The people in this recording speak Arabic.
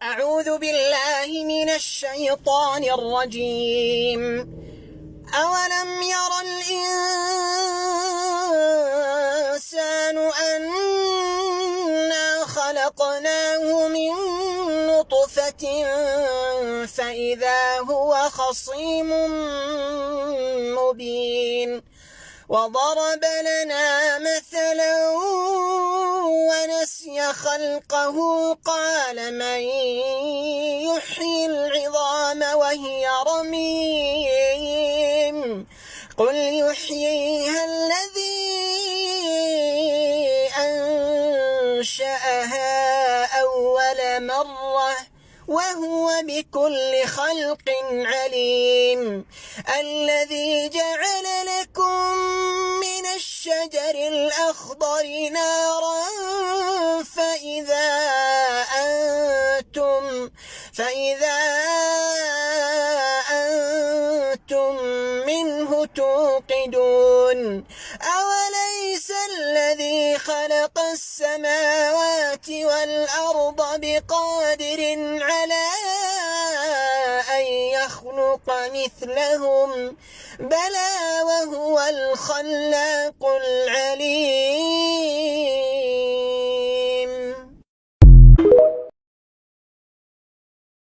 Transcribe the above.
أعوذ بالله من الشيطان الرجيم. أولم ير الإنسان أنا خلقناه من نطفة فإذا هو خصيم مبين وضرب لنا مثلا ونسي خلقه قال من يحيي العظام وهي رميم قل يحييها الذي أنشأها أول مرة وهو بكل خلق عليم الذي جعل لكم من الشجر الأخضر نارا فإذا أنتم منه توقدون أوليس الذي خلق السماوات والأرض بقادر على أن يخلق مثلهم بلى وهو الخلاق العليم.